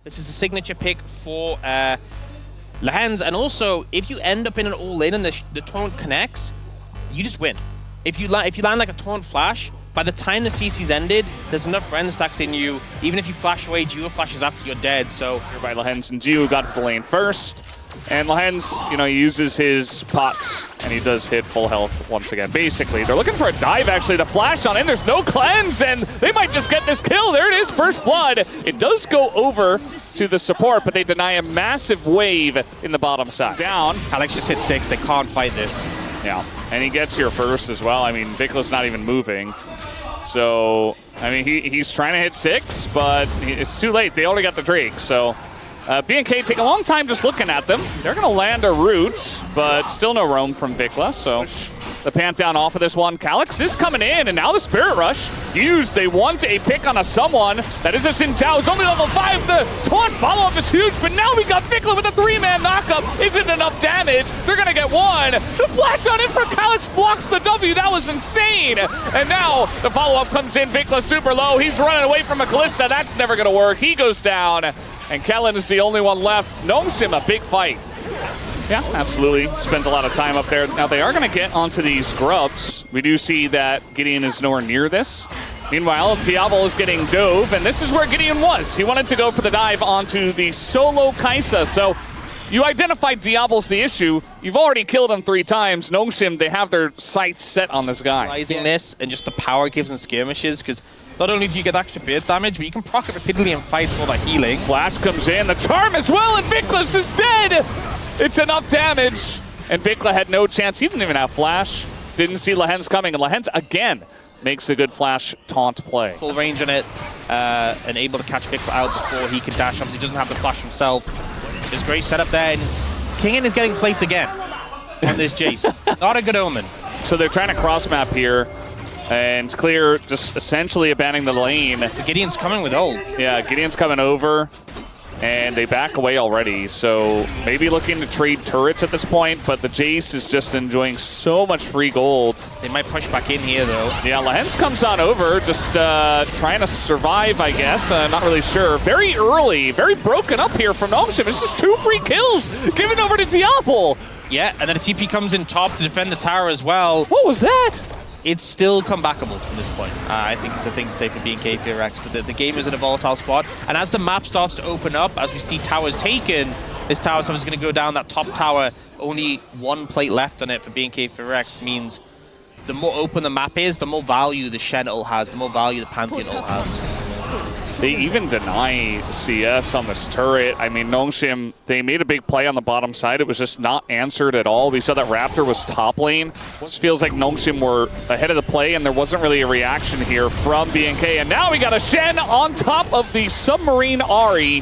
This is a signature pick for Lehens, and also if you end up in an all-in and the taunt connects, you just win. If you land like a taunt flash, by the time the CC's ended, there's enough friend stacks in you. Even if you flash away, Geo flashes after you're dead. So here by Lehens, and Geo got the lane first. And Lehens, you know, he uses his pots, and he does hit full health once again. Basically, they're looking for a dive, actually, to flash on in. There's no cleanse, and they might just get this kill. There it is, first blood. It does go over to the support, but they deny a massive wave in the bottom side. Down. Alex just hit 6. They can't fight this. Yeah, and he gets here first as well. I mean, Vikla's not even moving. So, I mean, he's trying to hit 6, but it's too late. They already got the Drake, so... BNK take a long time just looking at them. They're going to land a root, but still no roam from Vikla, so the Pantheon off of this one. Calyx is coming in, and now the Spirit Rush used. They want a pick on a someone. That is a Xin Zhao. It's only level 5. The taunt follow-up is huge, but now we got Vikla with a 3-man knockup. Isn't enough damage. They're going to get one. The flash on in for Calyx blocks the W. That was insane. And now the follow-up comes in. Vikla super low. He's running away from a Kalista. That's never going to work. He goes down. And Kellen is the only one left. Nongshim, a big fight. Yeah, absolutely. Spent a lot of time up there. Now, they are going to get onto these grubs. We do see that Gideon is nowhere near this. Meanwhile, Diablo is getting dove, and this is where Gideon was. He wanted to go for the dive onto the solo Kaisa. So you identified Diablo's the issue. You've already killed him 3 times. Nongshim, they have their sights set on this guy. Realizing this and just the power it gives in skirmishes, because not only do you get extra beard damage, but you can proc it repeatedly and fight for that healing. Flash comes in, the charm as well, and Vikla's is dead! It's enough damage, and Vikla had no chance. He didn't even have flash. Didn't see Lehens coming, and Lehens again makes a good flash taunt play. Full range on it, and able to catch Vikla out before he can dash. Obviously, he doesn't have the flash himself. Just great setup there, and Kingen is getting plates again on this Jace. Not a good omen. So they're trying to cross map here. And Clear just essentially abandoning the lane. Gideon's coming with ult. Yeah, Gideon's coming over, and they back away already. So maybe looking to trade turrets at this point, but the Jace is just enjoying so much free gold. They might push back in here, though. Yeah, Lehens comes on over, just trying to survive, I guess. Not really sure. Very early, very broken up here from Nongshim. It's just 2 free kills given over to Diablo. Yeah, and then a TP comes in top to defend the tower as well. What was that? It's still comebackable from this point. I think it's a thing to say for BNK KIA, but the game is in a volatile spot. And as the map starts to open up, as we see towers taken, this tower's obviously going to go down. That top tower, only 1 plate left on it for BNK KIA means the more open the map is, the more value the Shen ult has, the more value the Pantheon ult has. They even deny CS on this turret. I mean, Nongshim, they made a big play on the bottom side. It was just not answered at all. We saw that Raptor was top lane. This feels like Nongshim were ahead of the play, and there wasn't really a reaction here from BNK. And now we got a Shen on top of the Submarine Ahri.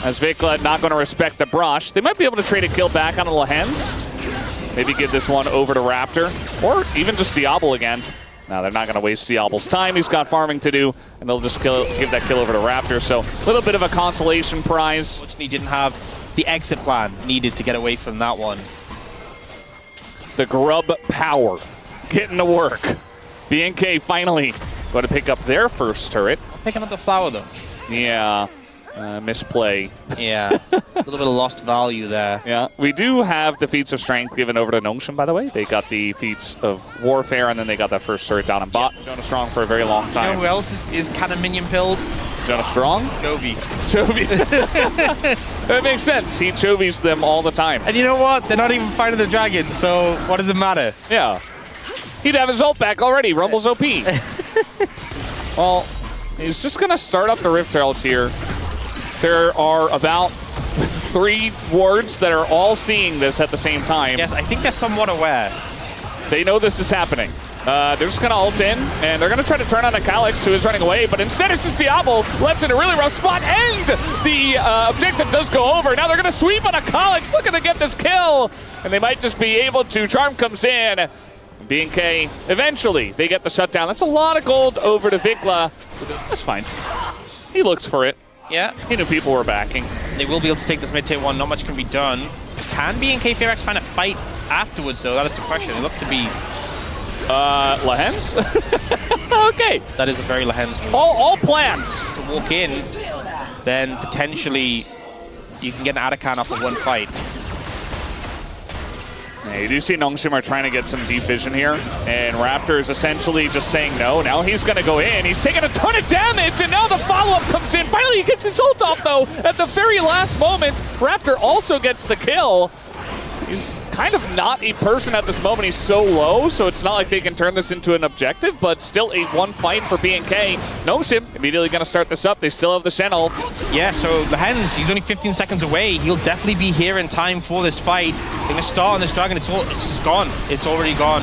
As Vikla not going to respect the brush. They might be able to trade a kill back on Lehens. Maybe give this one over to Raptor. Or even just Diablo again. Now they're not going to waste Diablo's time. He's got farming to do, and they'll just give that kill over to Raptor. So a little bit of a consolation prize. He didn't have the exit plan needed to get away from that one. The grub power getting to work. BNK finally going to pick up their first turret. Picking up the flower, though. Yeah. Misplay. Yeah, a little bit of lost value there. Yeah, we do have the feats of strength given over to Nongshim, by the way. They got the feats of warfare, and then they got that first turret down in bot. Yeah. Jonah Strong for a very long time. You know who else is kind of minion pilled? Jonah Strong? Chovy. Chovy. That makes sense. He Chovies them all the time. And you know what? They're not even fighting the dragon, so what does it matter? Yeah. He'd have his ult back already. Rumble's OP. Well, he's just going to start up the Rift Herald here. There are about 3 wards that are all seeing this at the same time. Yes, I think they're somewhat aware. They know this is happening. They're just going to ult in, and they're going to try to turn on a Calyx, who is running away, but instead it's just Diablo left in a really rough spot, and the objective does go over. Now they're going to sweep on a Calyx, looking to get this kill, and they might just be able to. Charm comes in. BNK, eventually, they get the shutdown. That's a lot of gold over to Vikla. That's fine. He looks for it. Yeah. He knew people were backing. They will be able to take this mid-tier 1. Not much can be done. Can BNK KIA find a fight afterwards, though? That is the question. They look to be... Lehens? Okay. That is a very Lehens move. All plans. To walk in. then potentially you can get an Atakan off of one fight. Yeah, you do see Nongshim are trying to get some deep vision here, and Raptor is essentially just saying no. Now he's going to go in. He's taking a ton of damage, and now the follow-up comes in. Finally, he gets his ult off, though, at the very last moment. Raptor also gets the kill. He's kind of not a person at this moment. He's so low, so it's not like they can turn this into an objective, but still a one fight for BNK. Nongshim immediately going to start this up. They still have the Shen ult. Yeah, so the Hens, he's only 15 seconds away. He'll definitely be here in time for this fight. They're going to start on this Dragon. It's just gone. It's already gone.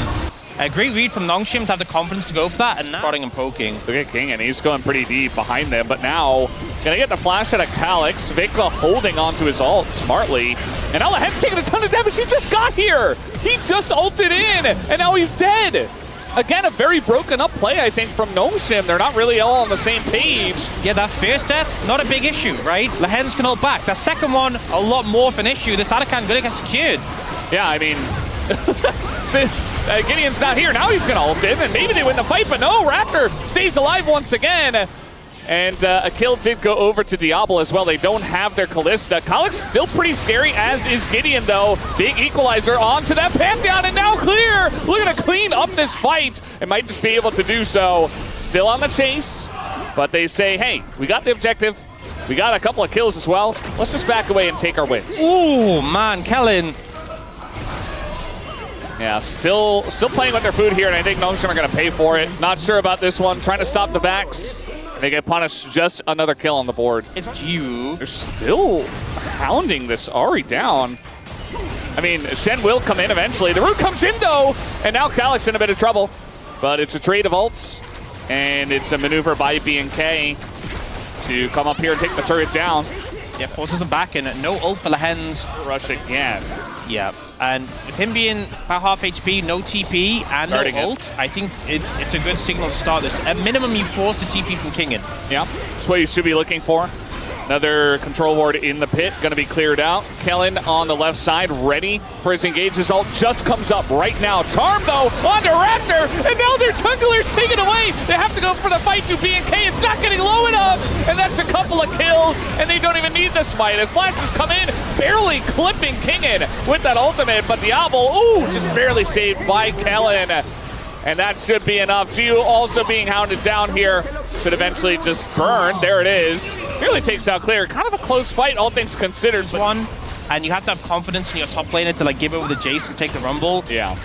A great read from Nongshim to have the confidence to go for that, and now prodding and poking. Look at King, and he's going pretty deep behind them, but now gonna get the flash out of Calyx. Vikla holding onto his ult smartly, and now the Head's taking a ton of damage. He just got here. He just ulted in, and now he's dead. Again, a very broken up play, I think, from Nongshim. They're not really all on the same page. Yeah, that first death, not a big issue, right? The Hens can hold back. That second one, a lot more of an issue. This Atakan gonna get secured. Yeah, I mean, Gideon's not here. Now he's going to ult in, and maybe they win the fight, but no, Raptor stays alive once again. And a kill did go over to Diablo as well. They don't have their Kalista. Calyx is still pretty scary, as is Gideon, though. Big equalizer onto that Pantheon, and now clear. Looking to clean up this fight. It might just be able to do so. Still on the chase, but they say, hey, we got the objective. We got a couple of kills as well. Let's just back away and take our wins. Ooh, man, Kellen. Yeah, still playing with their food here, and I think Nongshim are going to pay for it. Not sure about this one. Trying to stop the backs. And they get punished. Just another kill on the board. It's you. They're still hounding this Ahri down. I mean, Shen will come in eventually. The root comes in, though, and now Calyx in a bit of trouble. But it's a trade of ults, and it's a maneuver by BNK to come up here and take the turret down. Yeah, forces him back in. No ult for the Hens. Rush again. Yeah, and with him being about half HP, no TP, and no ult, I think it's a good signal to start this. At minimum, you force the TP from Kingen. Yeah, that's what you should be looking for. Another control ward in the pit, going to be cleared out. Kellen on the left side, ready for his engage. His ult just comes up right now. Charm, though, onto Raptor, and now their jungler's taken away. They have to go for the fight to BNK. It's not getting low enough, and that's a couple of kills, and they don't even need the smite. As flashes come in, barely clipping Kingen with that ultimate, but Diablo, ooh, just barely saved by Kellen. And that should be enough. Jiu also being hounded down here. Should eventually just burn. There it is. Really takes out clear. Kind of a close fight, all things considered. But one, and you have to have confidence in your top laner to like give over the Jace and take the Rumble. Yeah.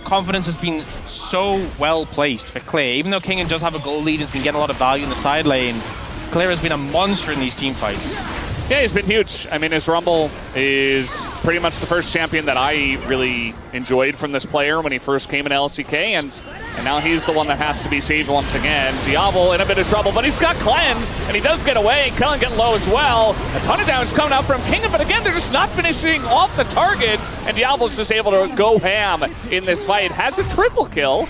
Confidence has been so well placed for Clear. Even though Kingen does have a gold lead, has been getting a lot of value in the side lane. Clear has been a monster in these team fights. Yeah, he's been huge. I mean, his Rumble is pretty much the first champion that I really enjoyed from this player when he first came in LCK, and now he's the one that has to be saved once again. Diablo in a bit of trouble, but he's got Cleanse, and he does get away. Kellen getting low as well. A ton of damage coming out from Kingen, but again, they're just not finishing off the targets, and Diablo's just able to go ham in this fight. Has a triple kill.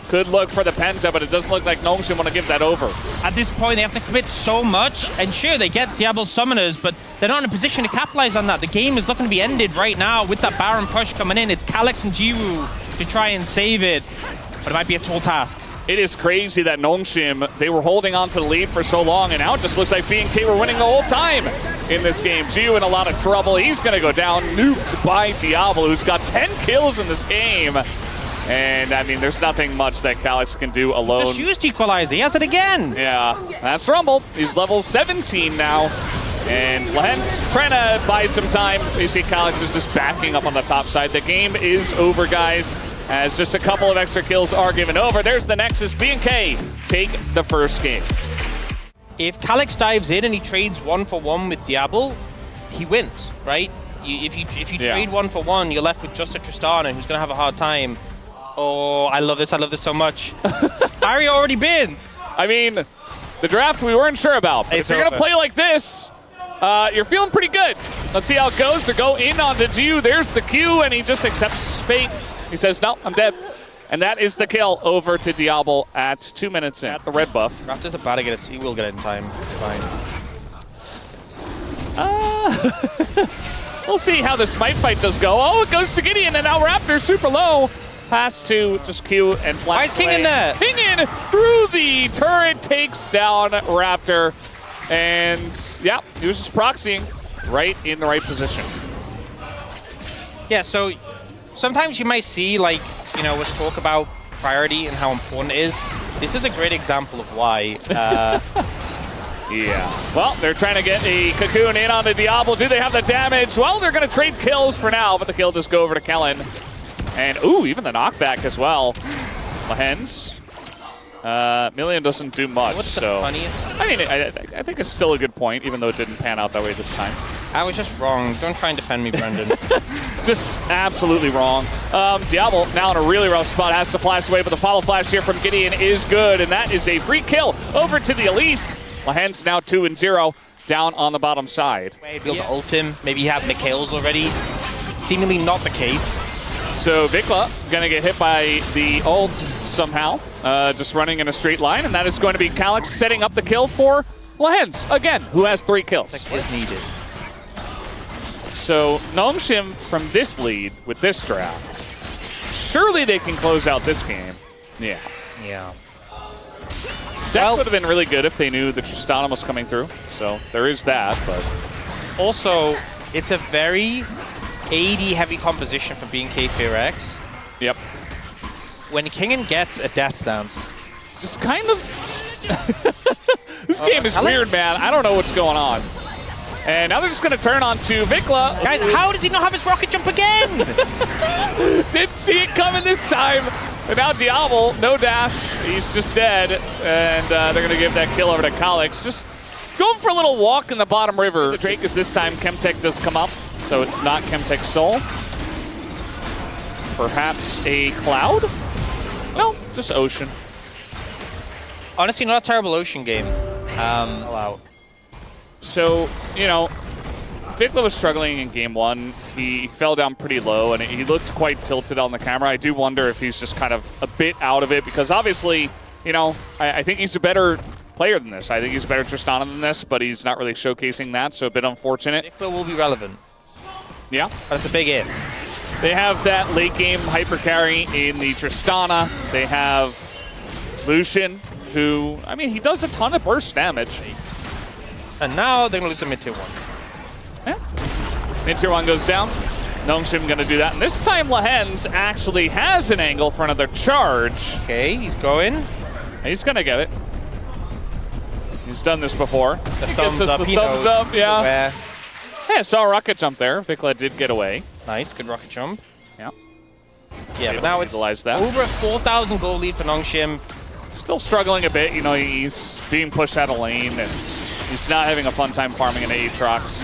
Could look for the Penta, but it doesn't look like Nongshim want to give that over. At this point, they have to commit so much, and sure, they get Diablo's summoners, but they're not in a position to capitalize on that. The game is looking to be ended right now with that Baron push coming in. It's Calyx and Jiwoo to try and save it, but it might be a tall task. It is crazy that Nongshim, they were holding on to the lead for so long, and now it just looks like BNK were winning the whole time in this game. Jiwoo in a lot of trouble. He's going to go down, nuked by Diablo, who's got 10 kills in this game. And, I mean, there's nothing much that Calyx can do alone. Just used Equalizer. He has it again. Yeah, that's Rumble. He's level 17 now. And Lens trying to buy some time. You see Calyx is just backing up on the top side. The game is over, guys, as just a couple of extra kills are given over. There's the Nexus. BNK take the first game. If Calyx dives in and he trades 1-for-1 with Diablo, he wins, right? If you trade 1-for-1, you're left with just a Tristana who's going to have a hard time. Oh, I love this so much. Ahri already been. I mean, the draft we weren't sure about. But if you're going to play like this, you're feeling pretty good. Let's see how it goes to go in on the Jiu. There's the Q, and he just accepts fate. He says, no, I'm dead. And that is the kill over to Diablo at 2 minutes in. At the red buff. Raptor's about to get he will get it in time. It's fine. We'll see how the smite fight does go. Oh, it goes to Gideon, and now Raptor's super low. Has to just Q and flash. Why is King in there? King in through the turret, takes down Raptor. And yeah, he was just proxying right in the right position. Yeah, so sometimes you might see, like, you know, let's talk about priority and how important it is. This is a great example of why. Yeah. Well, they're trying to get a Cocoon in on the Diablo. Do they have the damage? Well, they're going to trade kills for now, but the kill does go over to Kellen. And, ooh, even the knockback as well. Lahens. Million doesn't do much, What's the so... funniest? I mean, I think it's still a good point, even though it didn't pan out that way this time. I was just wrong. Don't try and defend me, Brendan. Just absolutely wrong. Diablo now in a really rough spot, has to flash away, but the follow flash here from Gideon is good, and that is a free kill over to the Elise. Lahens now 2-0 down on the bottom side. Maybe able to ult him. Maybe he had Mikhail's already. Seemingly not the case. So Vikla gonna get hit by the ult somehow, just running in a straight line, and that is going to be Calyx setting up the kill for Lahens, again, who has 3 kills. That is needed. So Nongshim from this lead with this draft, surely they can close out this game. Yeah. Yeah. That would have been really good if they knew the Tristana was coming through. So there is that, but... Also, it's a very AD-heavy composition for being KFRX. Yep. When Kingen gets a death stance... Just kind of... This game is weird, man. I don't know what's going on. And now they're just going to turn on to Vikla. Guys, how does he not have his rocket jump again? Didn't see it coming this time. And now Diablo, no dash. He's just dead. And they're going to give that kill over to Calyx. Just going for a little walk in the bottom river. The Drake is this time Chemtech does come up. So it's not Chemtech Soul. Perhaps a Cloud? No, just Ocean. Honestly, not a terrible Ocean game. Allow. So, you know, Vikla was struggling in game 1. He fell down pretty low, and he looked quite tilted on the camera. I do wonder if he's just kind of a bit out of it, because obviously, you know, I think he's a better player than this. I think he's a better Tristana than this, but he's not really showcasing that, so a bit unfortunate. Vikla will be relevant. Yeah. That's a big if. They have that late game hyper carry in the Tristana. They have Lucian, who, I mean, he does a ton of burst damage. And now they're going to lose a mid-tier 1. Yeah. Mid-tier 1 goes down. Nongshim going to do that. And this time Lahens actually has an angle for another charge. Okay, he's going. He's going to get it. He's done this before. The he thumbs gets us up. the thumbs up, yeah. So Yeah, saw a rocket jump there. Vikla did get away. nice, good rocket jump. Yeah. Yeah, but now it's that. over a 4,000 goal lead for Nongshim. Still struggling a bit. You know, he's being pushed out of lane, and he's not having a fun time farming an Aatrox.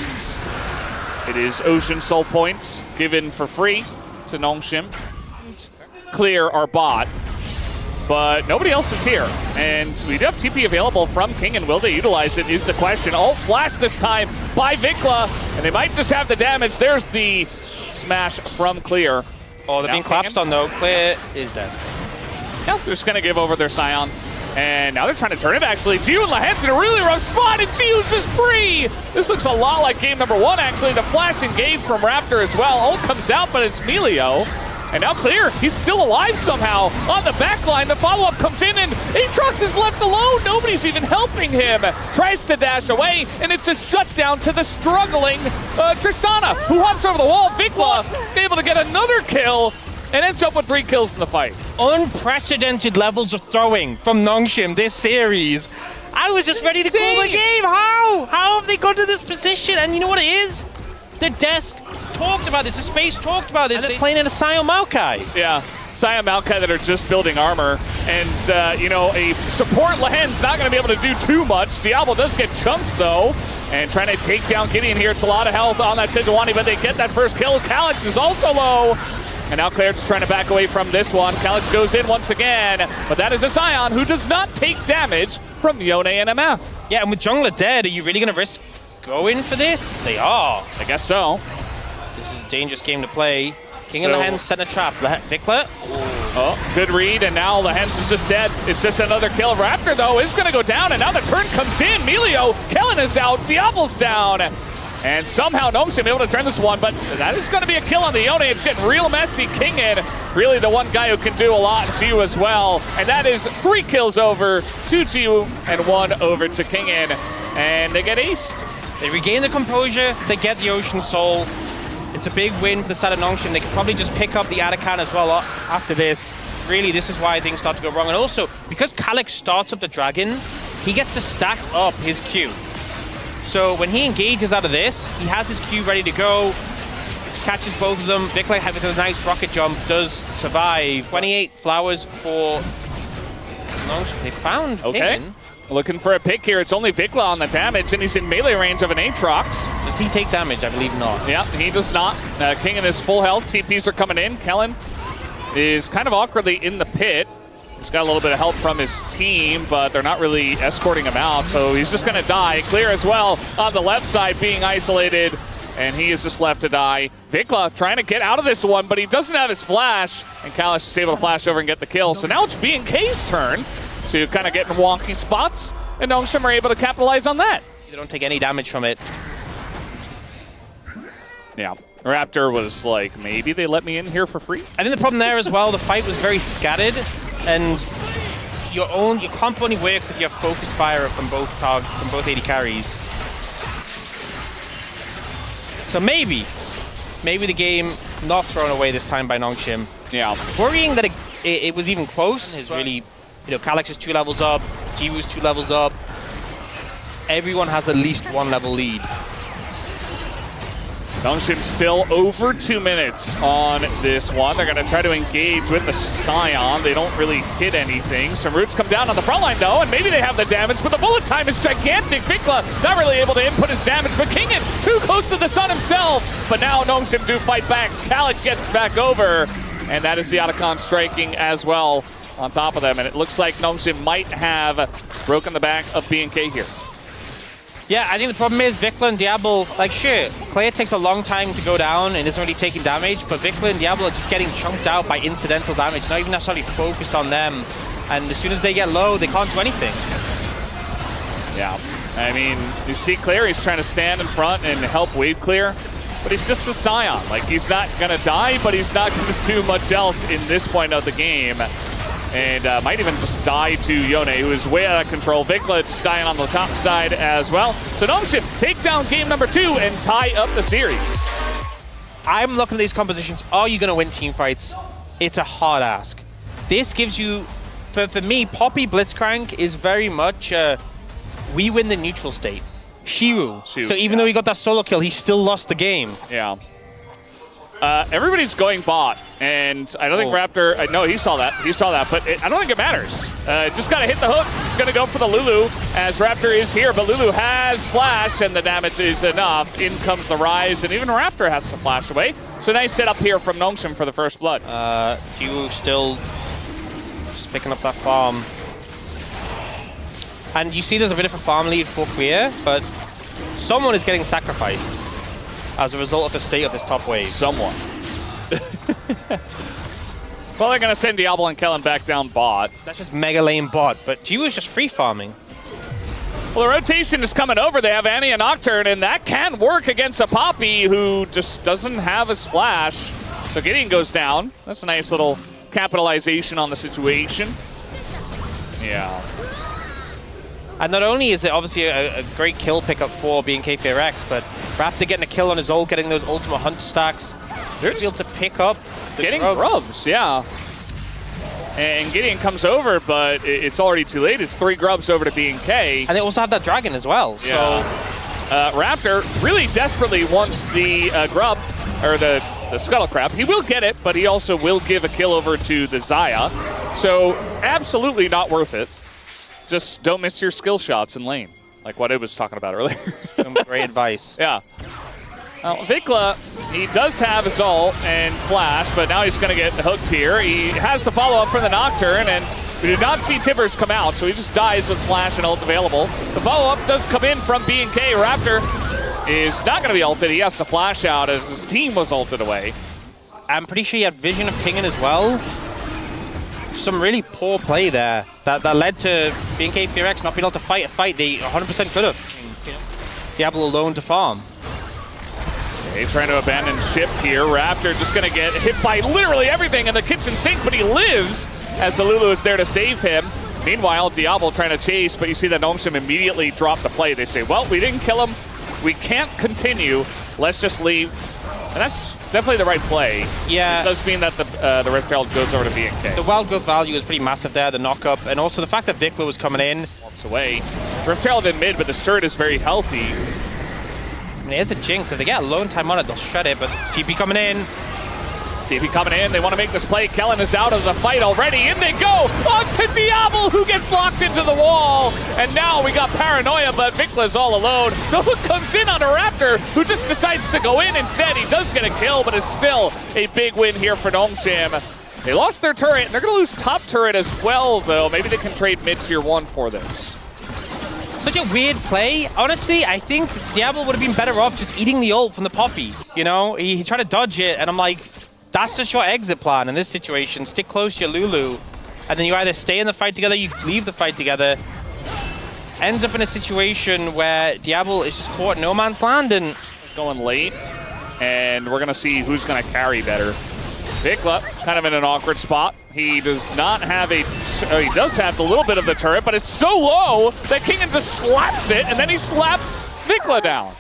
It is Ocean Soul Points given for free to Nongshim. Clear our bot, but nobody else is here. And we do have TP available from King, and will they utilize it is the question. Ult flash this time by Vikla, and they might just have the damage. There's the smash from Clear. Oh, they're being collapsed on though. Clear is dead. Yeah, they're just going to give over their Scion. And now they're trying to turn it, actually. Gio and Lahens in a really rough spot, and Gio's just free! This looks a lot like game number 1, actually. The flash engage from Raptor as well. Ult comes out, but it's Melio. And now Clear, he's still alive somehow. On the back line, the follow-up comes in, and Aatrox is left alone. Nobody's even helping him. Tries to dash away, and it's a shutdown to the struggling Tristana, who hops over the wall. Vikla able to get another kill, and ends up with 3 kills in the fight. Unprecedented levels of throwing from Nongshim this series. I was just ready to call the game. How? How have they got to this position? And you know what it is? The desk talked about this. The space talked about this. And they're playing in a Sion Maokai. Yeah, Sion Maokai that are just building armor. And, you know, a support Lahen's not going to be able to do too much. Diablo does get chunked, though. And trying to take down Gideon here. It's a lot of health on that Sejuani, but they get that first kill. Calyx is also low. And now Claire just trying to back away from this one. Calyx goes in once again, but that is a Sion who does not take damage from Yone and MF. Yeah, and with jungler dead, are you really going to risk going for this? They are. I guess so. This is a dangerous game to play. King and Lahens set a trap. Vikla. Oh, good read, and now Lahens is just dead. It's just another kill. Raptor, though, is going to go down, and now the turn comes in. Melio, Kellen is out, Diablo's down. And somehow Nongshim able to turn this one, but that is going to be a kill on the Yone. It's getting real messy. Kingen, really the one guy who can do a lot, and Gio as well. And that is 3 kills over to Gio and 1 over to Kingen. and they get aced. They regain the composure, they get the Ocean Soul. It's a big win for the side of Nongshim. They can probably just pick up the Arakan as well after this. Really, this is why things start to go wrong. And also, because Calyx starts up the Dragon, he gets to stack up his Q. So when he engages out of this, he has his Q ready to go, catches both of them. Vikla with a nice rocket jump does survive. 28 flowers for Nongshim. They found Kagan. Looking for a pick here. It's only Vikla on the damage, and he's in melee range of an Aatrox. Does he take damage? I believe not. Yeah, he does not. King is full health. TPs are coming in. Kellen is kind of awkwardly in the pit. He's got a little bit of help from his team, but they're not really escorting him out, so he's just going to die. Clear as well on the left side, being isolated, and he is just left to die. Vikla trying to get out of this one, but he doesn't have his flash, and Kalish is able to flash over and get the kill. So now it's B&K's turn to kind of get in wonky spots, and Nongshim are able to capitalize on that. They don't take any damage from it. Yeah. Raptor was like, maybe they let me in here for free? I think the problem there as well, the fight was very scattered, and your comp only works if you have focused fire from both AD carries. So maybe the game not thrown away this time by Nongshim. Yeah. Worrying that it was even close is really, Calyx is 2 levels up, Jiwoo's 2 levels up. Everyone has at least 1 level lead. Nongshim still over 2 minutes on this one. They're going to try to engage with the Scion. They don't really hit anything. Some roots come down on the front line, though, and maybe they have the damage, but the bullet time is gigantic. Vikla not really able to input his damage, but Kingen too close to the sun himself. But now Nongshim do fight back. Kalik gets back over, and that is the Arakan striking as well on top of them. And it looks like Nongshim might have broken the back of B&K here. Yeah, I think the problem is Vikla and Diablo, like sure, Claire takes a long time to go down and isn't really taking damage, but Vikla and Diablo are just getting chunked out by incidental damage, not even necessarily focused on them. And as soon as they get low, they can't do anything. Yeah, I mean, you see Claire, he's trying to stand in front and help wave clear, but he's just a Scion. Like, he's not gonna die, but he's not gonna do much else in this point of the game. And might even just die to Yone, who is way out of control. Vikla just dying on the top side as well. So Nongshim take down game number 2 and tie up the series. I'm looking at these compositions. Are you going to win team fights? It's a hard ask. This gives you, for me, Poppy Blitzcrank is very much, we win the neutral state. Shiru. So even though he got that solo kill, he still lost the game. Yeah. Everybody's going bot, and I don't think Raptor, no, he saw that, but I don't think it matters. Just gotta hit the hook, just gonna go for the Lulu, as Raptor is here, but Lulu has flash, and the damage is enough. In comes the Rise, and even Raptor has to flash away. So nice setup here from Nongshim for the first blood. Jiwoo still just picking up that farm. And you see there's a bit of a farm lead for Clear, but someone is getting sacrificed as a result of the state of this top wave. Someone. Well, they're going to send Diablo and Kellen back down bot. That's just mega lane bot, but Jiwoo's just free farming. Well, the rotation is coming over. They have Annie and Nocturne, and that can work against a Poppy who just doesn't have his flash. So Gideon goes down. That's a nice little capitalization on the situation. Yeah. And not only is it obviously a great kill pickup for B&K FearX, but Raptor getting a kill on his ult, getting those ultimate hunter stacks. They're able to pick up the grubs, yeah. And Gideon comes over, but it's already too late. It's 3 grubs over to B&K. And they also have that dragon as well. Yeah. So Raptor really desperately wants the grub, or the scuttle crab. He will get it, but he also will give a kill over to the Xayah. So absolutely not worth it. Just don't miss your skill shots in lane, like what I was talking about earlier. Some great advice. Yeah. Vikla, he does have his ult and flash, but now he's going to get hooked here. He has to follow up from the Nocturne, and we do not see Tibbers come out, so he just dies with flash and ult available. The follow-up does come in from B&K. Raptor is not going to be ulted. He has to flash out as his team was ulted away. I'm pretty sure he had vision of Kingen as well. Some really poor play there that led to B&K FearX not being able to fight a fight they 100% could have. Diablo alone to farm. He's trying to abandon ship here. Raptor just going to get hit by literally everything in the kitchen sink, but he lives as the Lulu is there to save him. Meanwhile, Diablo trying to chase, but you see that Nongshim immediately drop the play. They say, well, we didn't kill him. We can't continue. Let's just leave. And that's definitely the right play. Yeah. It does mean that the Rift Herald goes over to BNK. The wild growth value is pretty massive there, the knock-up, and also the fact that Vikla was coming in. Warps away. Rift Herald in mid, but the turret is very healthy. I mean, it is a jinx. If they get alone time on it, they'll shred it, but TP coming in. TP coming in, they want to make this play. Kellen is out of the fight already. In they go! On to Diablo, who gets locked into the wall. And now we got Paranoia, but Vikla's all alone. The hook comes in on a Raptor, who just decides to go in instead. He does get a kill, but it's still a big win here for Nongshim. They lost their turret, and they're going to lose top turret as well, though. Maybe they can trade mid-tier 1 for this. Such a weird play. Honestly, I think Diablo would have been better off just eating the ult from the Poppy. You know, he tried to dodge it, and I'm like, that's just your exit plan in this situation. Stick close to your Lulu, and then you either stay in the fight together, you leave the fight together. Ends up in a situation where Diablo is just caught in no man's land, and it's going late, and we're gonna see who's gonna carry better. Vikla kind of in an awkward spot. He does not have he does have a little bit of the turret, but it's so low that Kingen just slaps it, and then he slaps Vikla down.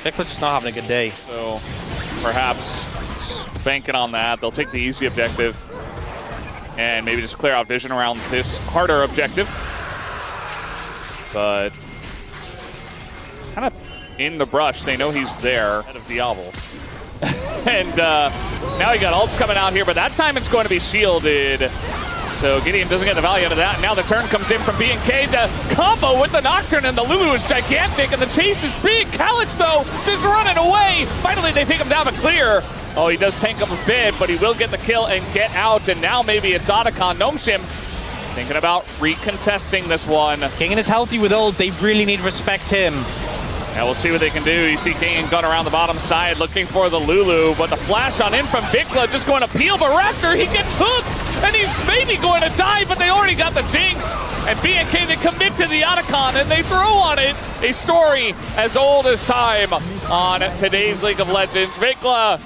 Vikla's just not having a good day. So perhaps banking on that. They'll take the easy objective and maybe just clear out vision around this harder objective. But kind of in the brush, they know he's there ahead of Diablo. And now he got ults coming out here, but that time it's going to be shielded. So Gideon doesn't get the value out of that. Now the turn comes in from BNK. The combo with the Nocturne and the Lulu is gigantic, and the chase is big. Calyx, though, just running away. Finally, they take him down, but clear. Oh, he does tank up a bit, but he will get the kill and get out. And now maybe it's Otacon. Nongshim thinking about recontesting this one. Kingen is healthy with ult. They really need to respect him. And we'll see what they can do. You see Kingen gun around the bottom side looking for the Lulu, but the flash on in from Vikla just going to peel the Raptor. He gets hooked, and he's maybe going to die, but they already got the jinx. And BNK, they commit to the Otacon, and they throw on it a story as old as time on today's League of Legends. Vikla,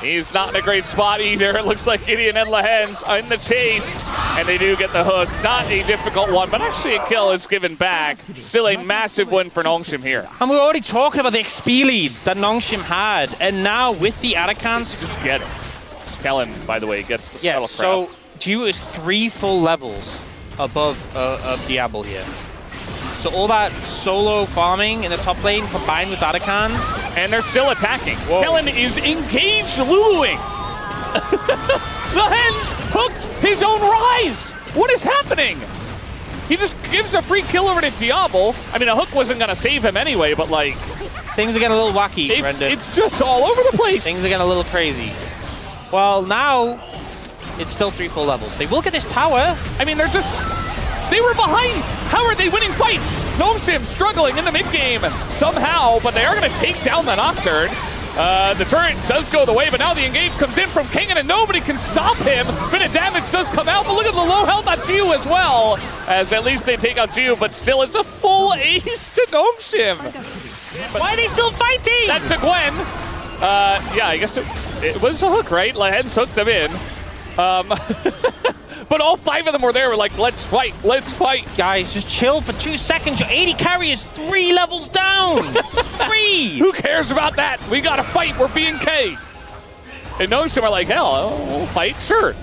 he's not in a great spot either. It looks like Gideon and Lahen's in the chase, and they do get the hook. Not a difficult one, but actually a kill is given back. Still a massive win for Nongshim here. And we're already talking about the XP leads that Nongshim had, and now with the Atacans, just get it. Skellen, by the way, gets the Scuttlecraft. So Geo is 3 full levels above of Diablo here. So all that solo farming in the top lane combined with Otacon, and they're still attacking. Whoa. Kellen is engaged Luluing. The Hens hooked his own rise. What is happening? He just gives a free kill over to Diablo. I mean, a hook wasn't going to save him anyway, but like... things are getting a little wacky, Brendan. It's just all over the place. Things are getting a little crazy. Well, now it's still 3 full levels. They will get this tower. I mean, they were behind. How are they winning fights? Nongshim struggling in the mid game somehow, but they are going to take down the Nocturne. The turret does go the way, but now the engage comes in from Kingen, and nobody can stop him. Bit of damage does come out, but look at the low health on Geo as well, as at least they take out Geo, but still it's a full ace to Nongshim. Why are they still fighting? That's a Gwen. Yeah, I guess it was a hook, right? Lahen's hooked him in. But all 5 of them were there. We're like, let's fight, let's fight. Guys, just chill for 2 seconds. Your 80 carry is 3 levels down. 3! Who cares about that? We got to fight. We're BNK. And Nongshim are like, hell, we'll fight. Sure,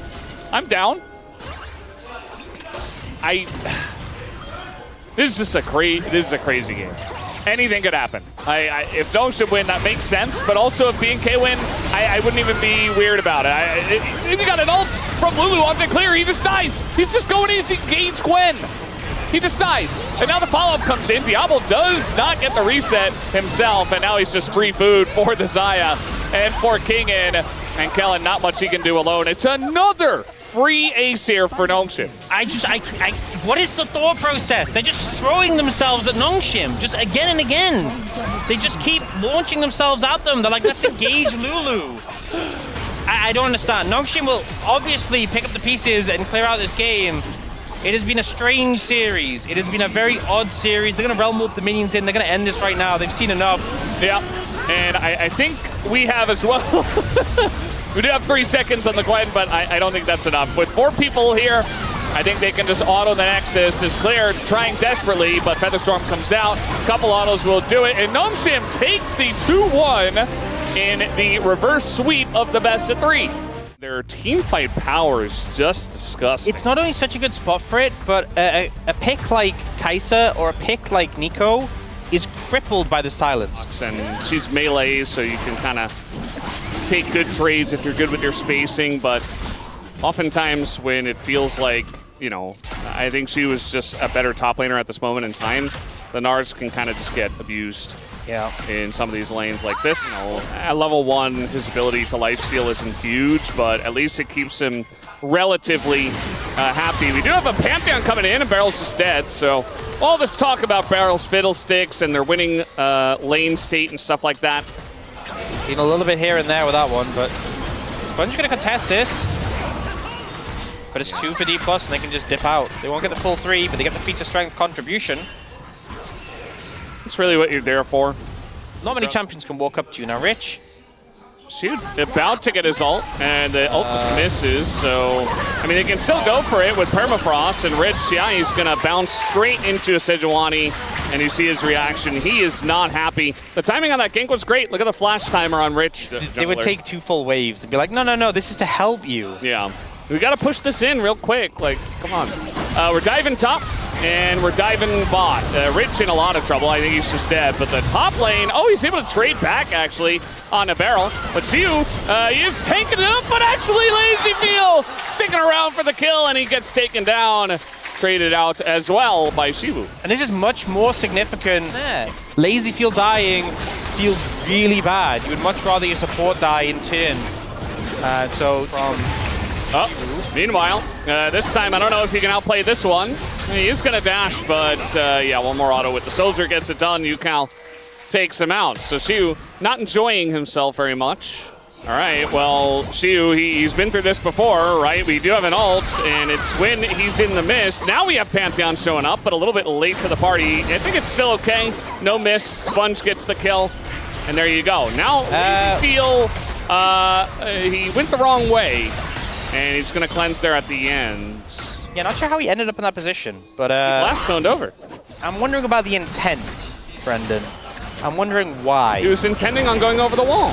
I'm down. This is a crazy game. Anything could happen. If Nongshim win, that makes sense. But also, if BNK win, I wouldn't even be weird about it. If you got an ult from Lulu onto clear, he just dies. He's just going in to engage Gwen. He just dies. And now the follow-up comes in. Diablo does not get the reset himself, and now he's just free food for the Xayah and for Kingen. And Kellen, not much he can do alone. It's another free ace here for Nongshim. What is the thought process? They're just throwing themselves at Nongshim, just again and again. They just keep launching themselves at them. They're like, let's engage Lulu. I don't understand. Nongshim will obviously pick up the pieces and clear out this game. It has been a strange series. It has been a very odd series. They're going to realm warp the minions in. They're going to end this right now. They've seen enough. Yeah, and I think we have as well. We do have 3 seconds on the Gwen, but I don't think that's enough. With 4 people here, I think they can just auto the Nexus. Is clear, trying desperately, but Featherstorm comes out. Couple autos will do it, and Nongshim take the 2-1 in the reverse sweep of the best of 3. Their team fight power is just disgusting. It's not only such a good spot for it, but a pick like Kai'Sa or a pick like Nico is crippled by the silence. And she's melee, so you can kind of take good trades if you're good with your spacing, but oftentimes when it feels like, you know, I think she was just a better top laner at this moment in time, the Nars can kind of just get abused. Yeah. In some of these lanes like this. You know, at level 1, his ability to lifesteal isn't huge, but at least it keeps him relatively happy. We do have a Pantheon coming in, and Barrel's just dead, so all this talk about Barrel's fiddlesticks and their winning lane state and stuff like that. Been a little bit here and there with that one, but Sponge going to contest this. But it's 2 for Dplus, and they can just dip out. They won't get the full 3, but they get the feat of strength contribution. It's really what you're there for. Not many champions can walk up to you. Now, Rich. Shoot, about to get his ult, and the ult just misses, so... I mean, they can still go for it with Permafrost, and Rich, yeah, he's going to bounce straight into a Sejuani, and you see his reaction. He is not happy. The timing on that gank was great. Look at the flash timer on Rich. They would take 2 full waves and be like, no, no, no, this is to help you. Yeah. We got to push this in real quick. Like, come on. We're diving top. And we're diving bot. Rich in a lot of trouble. I think he's just dead. But the top lane, oh, he's able to trade back, actually, on a barrel. But Xiu, he is tanking it up, but actually LazyFeel sticking around for the kill, and he gets taken down. Traded out as well by Shivu. And this is much more significant. LazyFeel dying feels really bad. You would much rather your support die in turn. So from... Oh, meanwhile, this time I don't know if he can outplay this one. He is going to dash, but yeah, one more auto with the soldier gets it done. Yukal takes him out. So Xiu not enjoying himself very much. All right, well, Xiu, he's been through this before, right? We do have an ult, and it's when he's in the mist. Now we have Pantheon showing up, but a little bit late to the party. I think it's still okay. No miss. Sponge gets the kill, and there you go. Now LazyFeel, he went the wrong way. And he's going to cleanse there at the end. Yeah, not sure how he ended up in that position, but... he blast coned over. I'm wondering about the intent, Brendan. I'm wondering why. He was intending on going over the wall.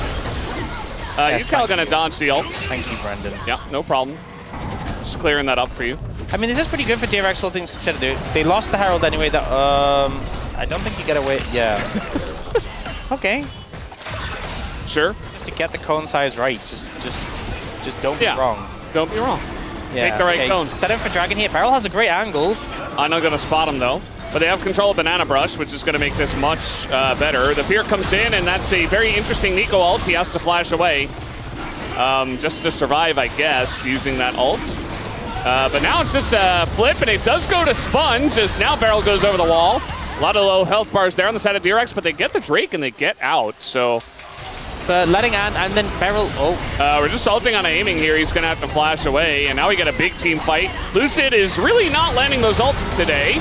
He's going to dodge the ult. Thank you, Brendan. Yeah, no problem. Just clearing that up for you. I mean, this is pretty good for DRX, all things considered. They lost the Herald anyway. That I don't think you get away... Yeah. Okay. Sure. Just to get the cone size right. Just don't be wrong. Don't be wrong. Yeah, make the right cone. Set him for Dragon here. Barrel has a great angle. I'm not going to spot him, though. But they have control of Banana Brush, which is going to make this much better. The Fear comes in, and that's a very interesting Nico ult. He has to flash away just to survive, I guess, using that ult. But now it's just a flip, and it does go to Sponge, as now Barrel goes over the wall. A lot of low health bars there on the side of DRX, but they get the Drake, and they get out, so... letting and then Barrel. We're just ulting on aiming here. He's going to have to flash away, and now we get a big team fight. Lucid is really not landing those ults today.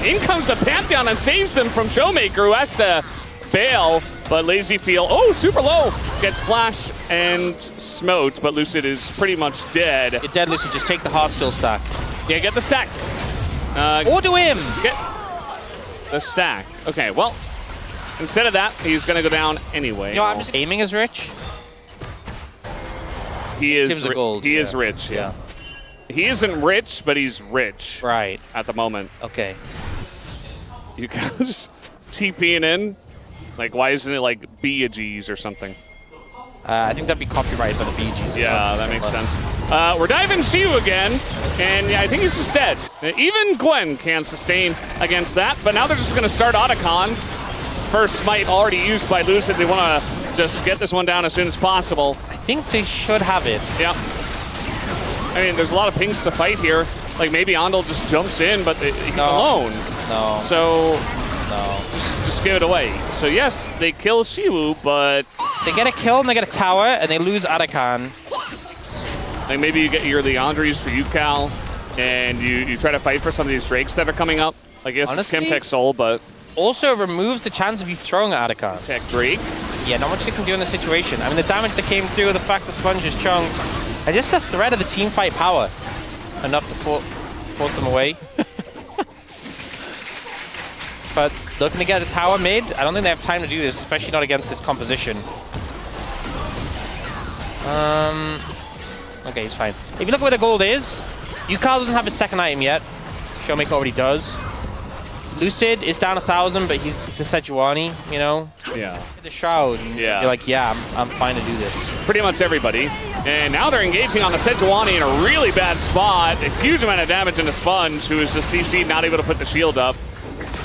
In comes the Pantheon and saves them from Showmaker, who has to bail, but LazyFeel, oh, super low, gets flash and smote, but Lucid is pretty much dead. You're dead, Lucid. Just take the Heartsteel stack. Yeah, get the stack. Or do him. Get the stack. Okay, well, instead of that, he's going to go down anyway. You know, I'm just aiming as Rich. He is gold, he is rich, yeah. He isn't rich, but he's rich. Right. At the moment. Okay. You guys TPing in? Like, why isn't it like BGs or something? I think that'd be copyrighted by the BGs. Yeah, that makes sense. We're diving Xiu again, and I think he's just dead. Even Gwen can sustain against that, but now they're just going to start Otacon. First smite already used by Lucid. They want to just get this one down as soon as possible. I think they should have it. Yeah. I mean, there's a lot of pings to fight here. Like, maybe Andal just jumps in, but he's alone. No. So, just give it away. So, yes, they kill Xiu, but... They get a kill, and they get a tower, and they lose Otacon. Like, maybe you get your Leandries for Yukal, and you try to fight for some of these Drakes that are coming up. Like, yes, it's Chemtech Soul, but... Also removes the chance of you throwing at Otacon. Tech Drake. Yeah, not much they can do in this situation. I mean, the damage that came through, the fact the Sponge is chunked, and just the threat of the team fight power enough to force them away. But looking to get a tower mid, I don't think they have time to do this, especially not against this composition. Okay, he's fine. If you look where the gold is, Yukal doesn't have his second item yet. Showmaker already does. Lucid is down 1,000, but he's a Sejuani, you know? Yeah. The Shroud. Yeah. You're like, yeah, I'm fine to do this. Pretty much everybody. And now they're engaging on the Sejuani in a really bad spot. A huge amount of damage into Sponge, who is just CC'd, not able to put the shield up.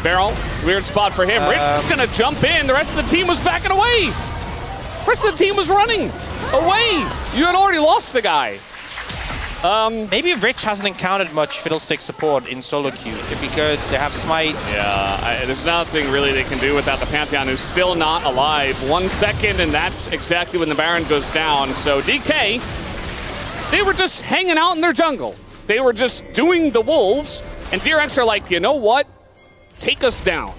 Barrel, weird spot for him. Rich is going to jump in. The rest of the team was backing away. The rest of the team was running away. You had already lost the guy. Maybe Rich hasn't encountered much Fiddlestick support in solo queue. It'd be good. They have Smite. Yeah, there's nothing really they can do without the Pantheon, who's still not alive. 1 second, and that's exactly when the Baron goes down. So DK, they were just hanging out in their jungle. They were just doing the wolves, and DRX are like, you know what? Take us down.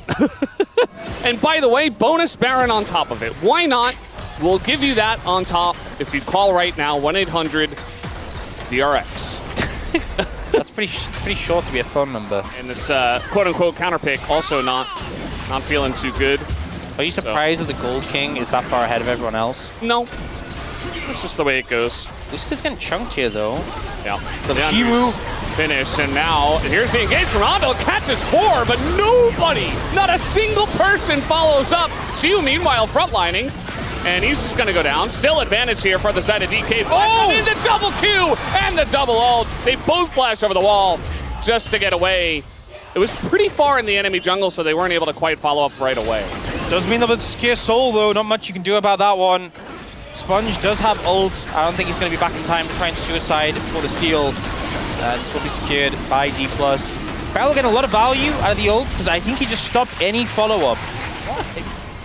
And by the way, bonus Baron on top of it. Why not? We'll give you that on top if you call right now, 1-800-DRX. That's pretty short to be a phone number. And this quote-unquote counter pick also not feeling too good. Are you surprised that the Gold King is that far ahead of everyone else? No. That's just the way it goes. This is getting chunked here, though. Yeah. The Shiwu finish, and now here's the engage from Rondo. Catches 4, but nobody, not a single person follows up. Shiwu, meanwhile, frontlining. And he's just going to go down. Still advantage here for the side of DK. Oh! And the double Q and the double ult. They both flash over the wall just to get away. It was pretty far in the enemy jungle, so they weren't able to quite follow up right away. Does mean that with Scare Soul, though, not much you can do about that one. Sponge does have ult. I don't think he's going to be back in time to try and suicide for the steal. This will be secured by Dplus. Barrel getting a lot of value out of the ult, because I think he just stopped any follow-up.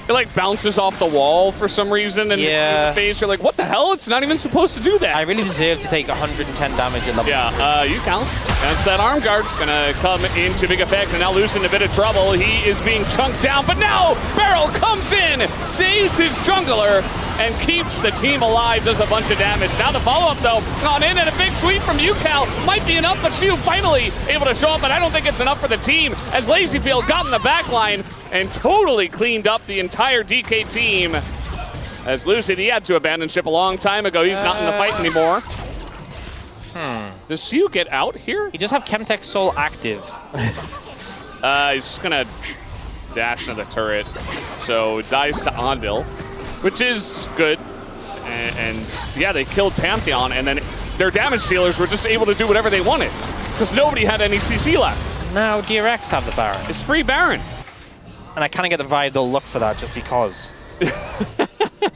It like bounces off the wall for some reason, and in the face you're like, what the hell? It's not even supposed to do that. I really deserve to take 110 damage at level. Yeah, you count. That's that arm guard. Gonna come into big effect, and now Lucid in a bit of trouble. He is being chunked down, but now Barrel comes in, saves his jungler, and keeps the team alive, does a bunch of damage. Now the follow-up, though, gone in, and a big sweep from Yukal might be enough, but Shiu finally able to show up, but I don't think it's enough for the team, as Lazyfield got in the back line and totally cleaned up the entire DK team. As Lucid, he had to abandon ship a long time ago. He's not in the fight anymore. Does Shiu get out here? He does have Chemtech Soul active. He's just gonna dash into the turret. So dies to Andil, which is good. And yeah, they killed Pantheon, and then their damage dealers were just able to do whatever they wanted because nobody had any CC left. Now DRX have the Baron. It's free Baron. And I kind of get the vibe they'll look for that just because.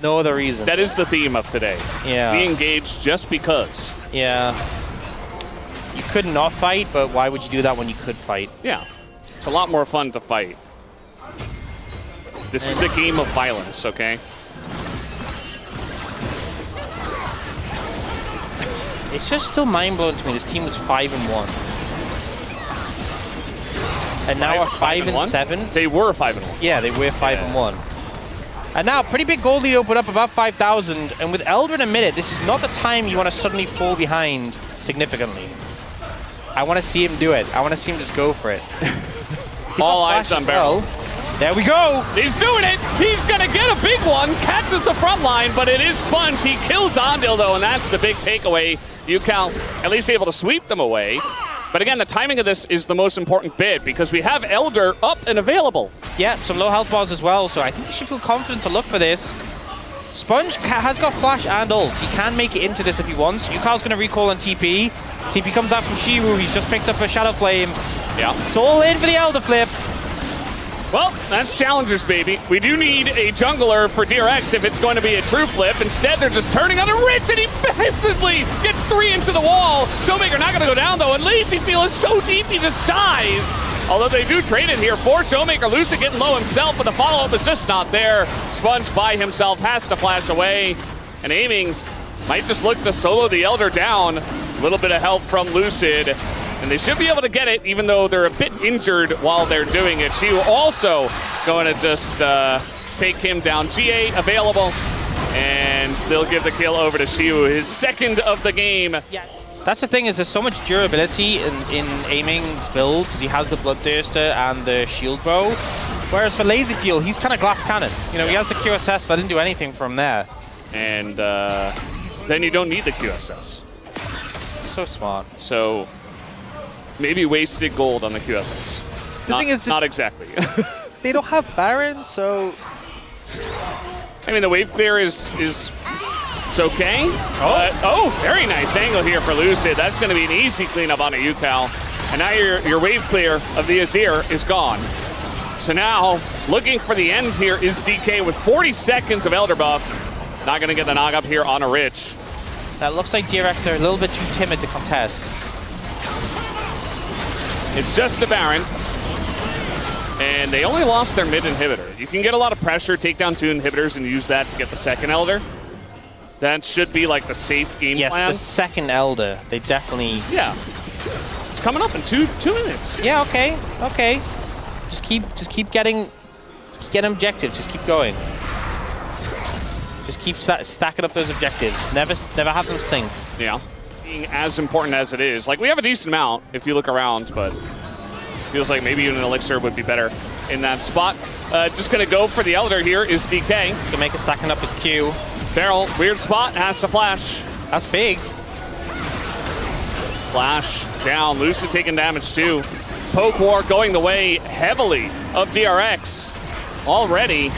No other reason. That is the theme of today. Yeah. Be engaged just because. Yeah. You could not fight, but why would you do that when you could fight? Yeah. It's a lot more fun to fight. This is a game of violence, okay? It's just still mind-blowing to me. This team was 5-1. And now we're 5-7. They were 5-1. Yeah, they were 5-1. And now, pretty big gold lead open up, about 5,000. And with Elder in a minute, this is not the time you want to suddenly fall behind significantly. I want to see him do it. I want to see him just go for it. All eyes on Barrel. There we go. He's doing it. He's going to get a big one. Catches the front line, but it is Sponge. He kills Andil, though, and that's the big takeaway. Yukal at least able to sweep them away. But again, the timing of this is the most important bit because we have Elder up and available. Yeah, some low health bars as well, so I think you should feel confident to look for this. Sponge has got flash and ult. He can make it into this if he wants. Yukal's going to recall on TP. TP comes out from Shiwu. He's just picked up a Shadow Flame. Yeah. It's all in for the Elder flip. Well, that's challengers, baby. We do need a jungler for DRX if it's going to be a true flip. Instead, they're just turning on a Rich, and he basically gets 3 into the wall. Showmaker not going to go down, though, and Lazyfield is so deep he just dies. Although they do trade it here for Showmaker. Lucid getting low himself, but the follow-up is just not there. Sponge by himself has to flash away, and aiming might just look to solo the Elder down. A little bit of help from Lucid. And they should be able to get it, even though they're a bit injured while they're doing it. She also going to just take him down. GA available, and still give the kill over to Shiu, his second of the game. Yeah. That's the thing, is there's so much durability in Aiming's build, because he has the Bloodthirster and the Shield Bow. Whereas for LazyField, he's kind of glass cannon. You know, he has the QSS, but didn't do anything from there. And then you don't need the QSS. So smart. So maybe wasted gold on the QSS. The thing is, not exactly. They don't have Baron, so... I mean, the wave clear is it's okay. Oh, very nice angle here for Lucid. That's going to be an easy cleanup on a UCal. And now your wave clear of the Azir is gone. So now, looking for the end here is DK with 40 seconds of Elder Buff. Not going to get the knock up here on a Rich. That looks like DRX are a little bit too timid to contest. It's just a Baron. And they only lost their mid inhibitor. You can get a lot of pressure, take down 2 inhibitors, and use that to get the second Elder. That should be like the safe game plan. Yes, the second Elder. They definitely... Yeah. It's coming up in two minutes. Yeah, okay. Just keep getting objectives. Just keep going. Just keep stacking up those objectives. Never have them synced. Yeah. Being as important as it is. Like, we have a decent amount if you look around, but feels like maybe even an Elixir would be better in that spot. Just going to go for the Elder here is DK. Can make it stacking up his Q. Feral, weird spot, has to flash. That's big. Flash down, Lucid taking damage too. Poke War going the way heavily of DRX already.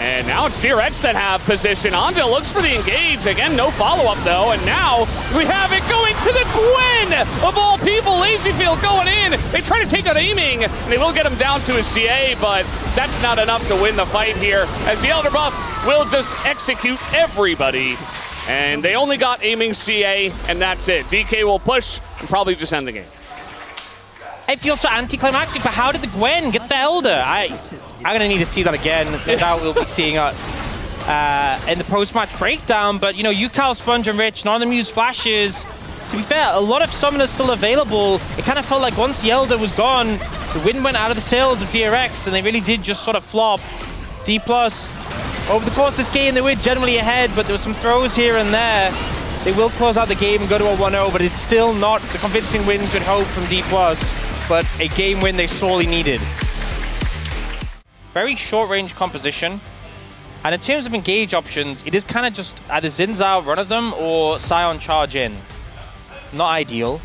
And now it's DRX that have position. Anja looks for the engage. Again, no follow-up though. And now we have it going to the Gwen of all people. LazyField going in. They try to take out Aiming, and they will get him down to his GA, but that's not enough to win the fight here, as the Elder Buff will just execute everybody. And they only got Aiming's GA, and that's it. DK will push and probably just end the game. It feels so anticlimactic, but how did the Gwen get the Elder? I'm going to need to see that again. No doubt we'll be seeing it in the post-match breakdown. But, you know, UCal, Sponge, and Rich, none of them use flashes. To be fair, a lot of summoners still available. It kind of felt like once the Elder was gone, the wind went out of the sails of DRX, and they really did just sort of flop. Dplus, over the course of this game, they were generally ahead, but there were some throws here and there. They will close out the game and go to a 1-0, but it's still not the convincing wins we'd hope from Dplus. But a game win they sorely needed. Very short-range composition. And in terms of engage options, it is kind of just either Xin Zhao run at them or Sion charge in. Not ideal.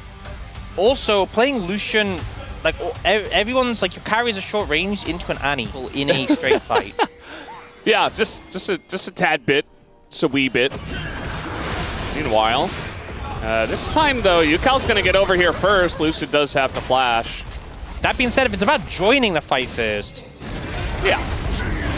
Also, playing Lucian, like everyone's like, your carries are short-ranged into an Annie in a straight fight. Yeah, just a tad bit, just a wee bit. Meanwhile, this time, though, UCal's going to get over here first. Lucid does have to flash. That being said, if it's about joining the fight first. Yeah.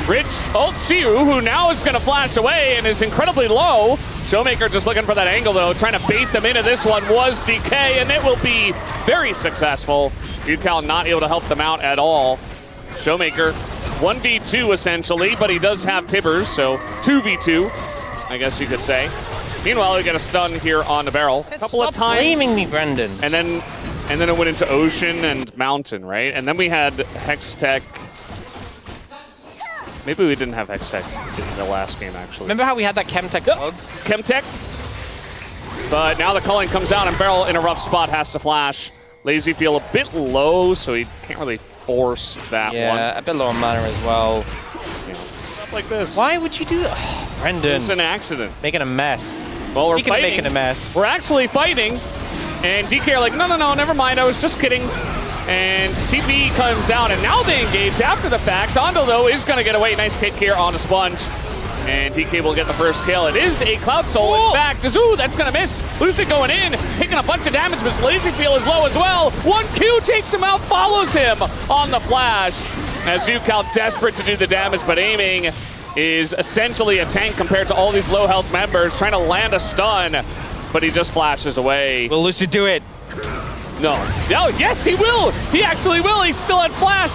Rich ult Siu, who now is going to flash away and is incredibly low. Showmaker just looking for that angle, though. Trying to bait them into this one was DK, and it will be very successful. UCal not able to help them out at all. Showmaker, 1v2 essentially, but he does have Tibbers, so 2v2, I guess you could say. Meanwhile, we get a stun here on the barrel. A couple of times. Blaming me, Brendan. And then it went into Ocean and Mountain, right? And then we had Hextech. Maybe we didn't have Hextech in the last game, actually. Remember how we had that Chemtech bug? Chemtech. But now the culling comes out, and Beryl in a rough spot has to flash. LazyField a bit low, so he can't really force that one. Yeah, a bit low on mana as well. Yeah. Like this. Why would you do that? Brendan. It's an accident. Making a mess. Well, we're Speaking fighting. of making a mess. We're actually fighting. And DK are like, no, never mind. I was just kidding. And TP comes out, and now they engage after the fact. Dondo, though, is going to get away. Nice kick here on a Sponge. And DK will get the first kill. It is a Cloud Soul, in fact. Ooh, that's going to miss. Lucid going in, taking a bunch of damage, but LazyField is low as well. 1Q takes him out, follows him on the flash. As UCal desperate to do the damage, but Aiming is essentially a tank compared to all these low health members, trying to land a stun, but he just flashes away. Will Lucid do it? No. Oh, yes, he will. He actually will. He's still at flash.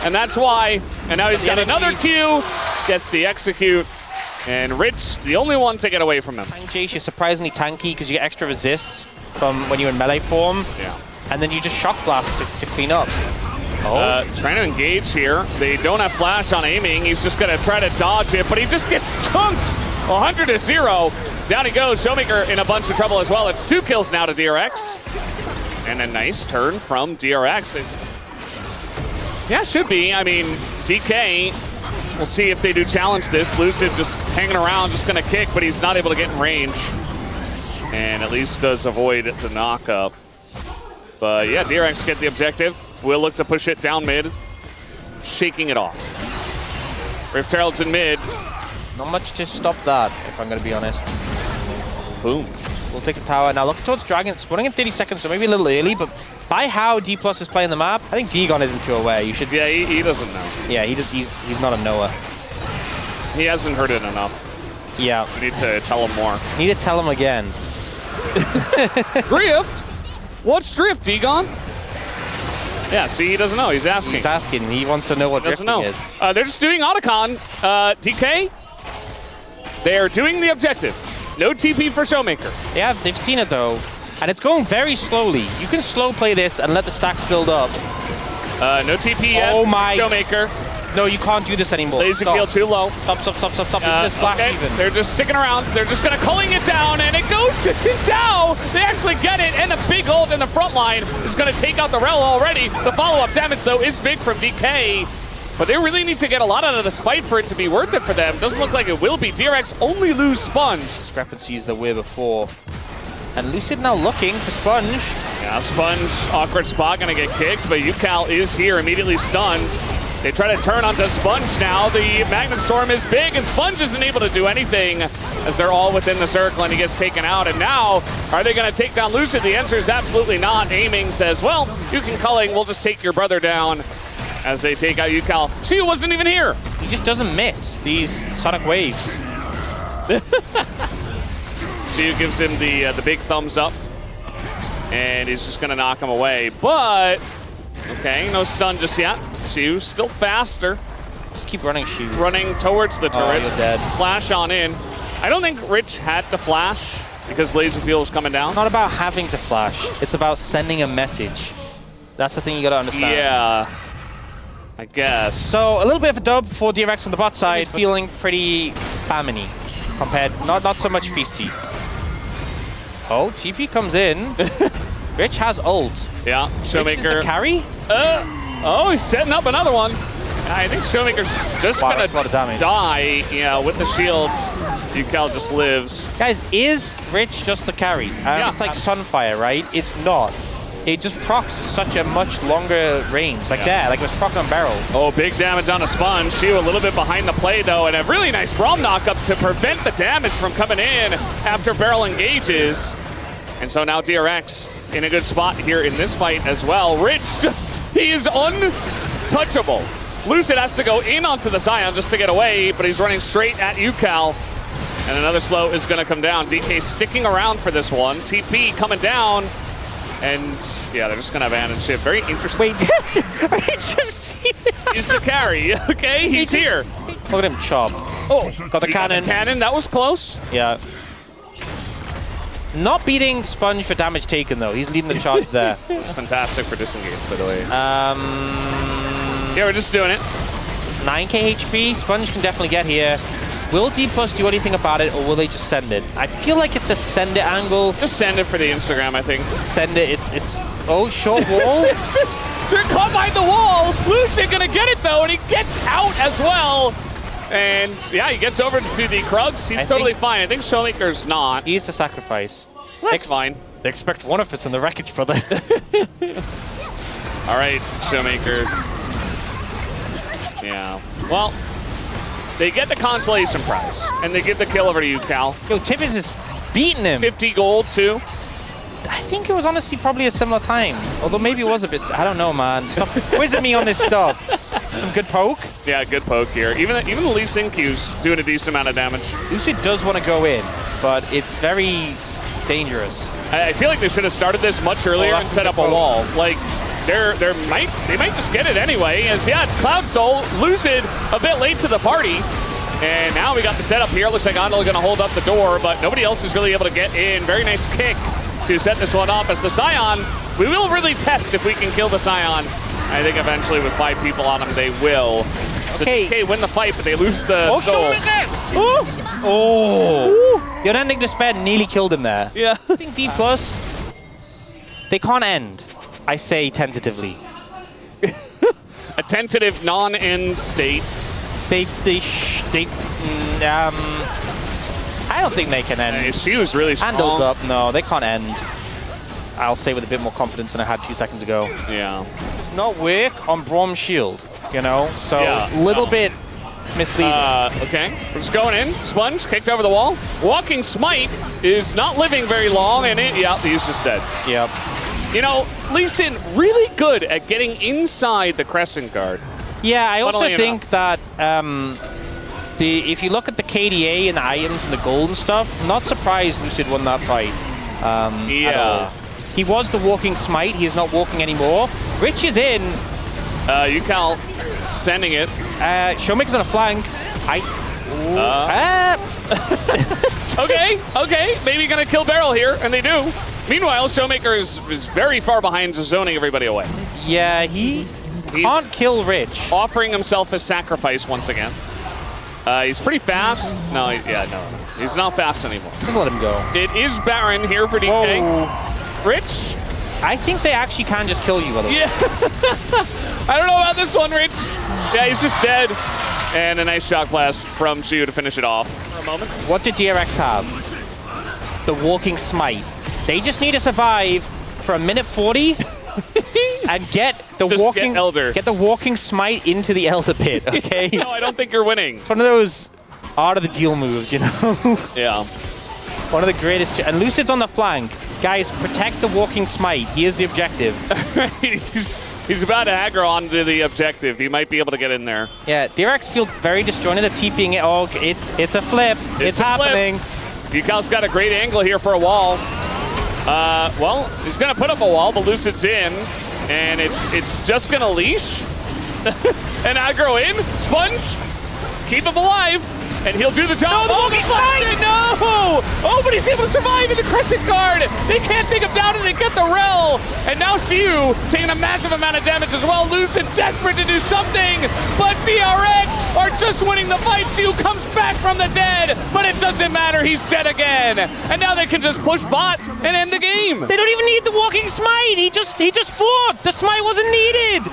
And that's why. And now he's got another Q. Gets the execute. And Rich, the only one to get away from him. Jace, you're surprisingly tanky because you get extra resists from when you're in melee form. Yeah. And then you just shock blast to clean up. Trying to engage here. They don't have flash on Aiming. He's just going to try to dodge it, but he just gets chunked 100-0. Down he goes. Showmaker in a bunch of trouble as well. It's 2 kills now to DRX. And a nice turn from DRX. Yeah, should be. I mean, DK, we'll see if they do challenge this. Lucid just hanging around, just going to kick, but he's not able to get in range. And at least does avoid the knockup. But yeah, DRX get the objective. We'll look to push it down mid, shaking it off. Rift Herald's in mid. Not much to stop that, if I'm going to be honest. Boom. We'll take the tower. Now looking towards Dragon. It's spawning in 30 seconds, so maybe a little early, but by how Dplus is playing the map, I think Dgon isn't too aware. You should. Yeah, he doesn't know. Yeah, he's not a knower. He hasn't heard it enough. Yeah. We need to tell him more. Need to tell him again. Drift? What's drift, Dgon? Yeah, see, he doesn't know. He's asking. He's asking. He wants to know what drifting is. They're just doing Otacon. DK, they're doing the objective. No TP for Showmaker. Yeah, they've seen it though. And it's going very slowly. You can slow play this and let the stacks build up. No TP yet. Oh my. Showmaker. No, you can't do this anymore. Laser field too low. Stop. Isn't this flash okay. even? They're just sticking around. They're just going to culling it down, and it goes to Sintao. They actually get it, and a big ult in the front line is going to take out the Rel already. The follow-up damage, though, is big from DK. But they really need to get a lot out of this fight for it to be worth it for them. Doesn't look like it will be. DRX only lose Sponge. Discrepancies there were before. And Lucid now looking for Sponge. Yeah, Sponge, awkward spot, gonna get kicked, but UCal is here, immediately stunned. They try to turn onto Sponge now. The Magnet Storm is big, and Sponge isn't able to do anything as they're all within the circle, and he gets taken out. And now, are they gonna take down Lucid? The answer is absolutely not. Aiming says, well, you can culling, we'll just take your brother down as they take out UCal. She wasn't even here. He just doesn't miss these sonic waves. Siu gives him the big thumbs up, and he's just gonna knock him away. But, okay, no stun just yet. Siu still faster. Just keep running, Siu. Running towards the turret. You're dead. Flash on in. I don't think Rich had to flash because laser field was coming down. It's not about having to flash. It's about sending a message. That's the thing you gotta understand. Yeah, I guess. So a little bit of a dub for DRX on the bot side, feeling pretty famine-y compared, not so much feasty. Oh, TP comes in. Rich has ult. Yeah, Showmaker. Rich is the carry? Oh, he's setting up another one. I think Showmaker's just Wow, gonna that's a lot of damage. die. Yeah, with the shields, UCal just lives. Guys, is Rich just the carry? Yeah. It's like Sunfire, right? It's not. It just procs such a much longer range, like that, like it was proc on Barrel. Oh, big damage on a Sponge. Siu a little bit behind the play, though, and a really nice Braum knockup to prevent the damage from coming in after Barrel engages. And so now DRX in a good spot here in this fight as well. Rich he is untouchable. Lucid has to go in onto the Scion just to get away, but he's running straight at UCal. And another slow is going to come down. DK sticking around for this one. TP coming down. And yeah, they're just going to abandon ship. Very interesting. Wait, are you just He's the carry. Okay, he's here. Look at him chop. Oh, got the cannon. Cannon, that was close. Yeah. Not beating Sponge for damage taken though. He's leading the charge there. It's fantastic for disengage, by the way. Yeah, we're just doing it. 9k HP. Sponge can definitely get here. Will Dplus do anything about it, or will they just send it? I feel like it's a send it angle. Just send it for the Instagram, I think. Send it. It's oh, short wall. They're caught behind the wall. Lucid gonna get it though, and he gets out as well. And yeah, he gets over to the Krugs. He's totally fine. I think Showmaker's not. He's the sacrifice. That's fine. They expect one of us in the wreckage, brother. All right, Showmaker. Yeah. Well, they get the consolation prize, and they give the kill over to UCal. Yo, Tibbs is beating him. 50 gold, too. I think it was honestly probably a similar time. Although maybe it was a bit... I don't know, man. Stop quizzing me on this stuff. Some good poke. Yeah, good poke here. Even the Lee Sin Q's doing a decent amount of damage. Lucid does want to go in, but it's very dangerous. I feel like they should have started this much earlier and set up a wall. Like, they might just get it anyway. As yeah, it's Cloud Soul. Lucid a bit late to the party. And now we got the setup here. Looks like Andal going to hold up the door, but nobody else is really able to get in. Very nice kick to set this one up. As the Scion, we will really test if we can kill the Scion. I think eventually with 5 people on him, they will. So okay. DK win the fight, but they lose the soul. Ooh! Oh! The unending despair nearly killed him there. Yeah. I think Dplus, they can't end. I say tentatively. A tentative non-end state. I don't think they can end. She was really strong. Handles up. No, they can't end. I'll say with a bit more confidence than I had 2 seconds ago. Yeah. Does not work on Brom's shield, you know? So a little bit misleading. Okay, we're just going in. Sponge kicked over the wall. Walking Smite is not living very long, and he's just dead. Yep. You know, Lee Sin really good at getting inside the Crescent Guard. Yeah, I also think that if you look at the KDA and the items and the gold and stuff, I'm not surprised Lucid won that fight. At all. He was the walking Smite. He is not walking anymore. Rich is in. Ucal sending it. Showmaker's on a flank. Okay. Maybe gonna kill Barrel here, and they do. Meanwhile, Showmaker is very far behind, just zoning everybody away. Yeah, he's can't kill Rich. Offering himself as sacrifice once again. He's pretty fast. No, he's not fast anymore. Just let him go. It is Baron here for DK. Whoa. Rich? I think they actually can just kill you, by the way. Yeah. I don't know about this one, Rich. Yeah, he's just dead. And a nice shock blast from Shu to finish it off for a moment. What did DRX have? The walking Smite. They just need to survive for a minute 40 and get the walking Smite into the Elder Pit, okay? No, I don't think you're winning. It's one of those art of the deal moves, you know? Yeah. One of the greatest. And Lucid's on the flank. Guys, protect the walking Smite. Here's the objective. He's about to aggro onto the objective. He might be able to get in there. Yeah, DRX feel very disjointed at TPing it. Oh, it's a flip. It's happening. Ucal's got a great angle here for a wall. Well, he's going to put up a wall, but Lucid's in. And it's just going to leash. And aggro in. Sponge. Keep him alive. And he'll do the job. No, No! Oh, but he's able to survive in the Crescent Guard. They can't take him down and they get the rel. And now Xiu taking a massive amount of damage as well. Lucid desperate to do something. But DRX are just winning the fight. Xiu comes back from the dead. But it doesn't matter. He's dead again. And now they can just push bot and end the game. They don't even need the walking Smite. He just fought. The Smite wasn't needed.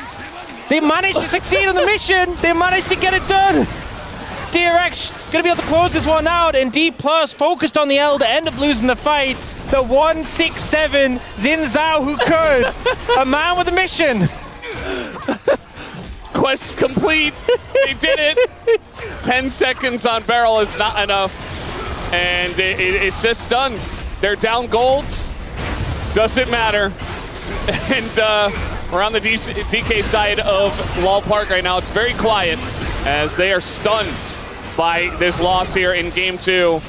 They managed to succeed on the mission. They managed to get it done. DRX gonna be able to close this one out, and Dplus focused on the L to end up losing the fight. The 167 Xin Zhao who could. A man with a mission. Quest complete. They did it. 10 seconds on Barrel is not enough. And it's just done. They're down golds. Doesn't matter. And we're on the DK side of Lol Park right now. It's very quiet as they are stunned by this loss here in game 2.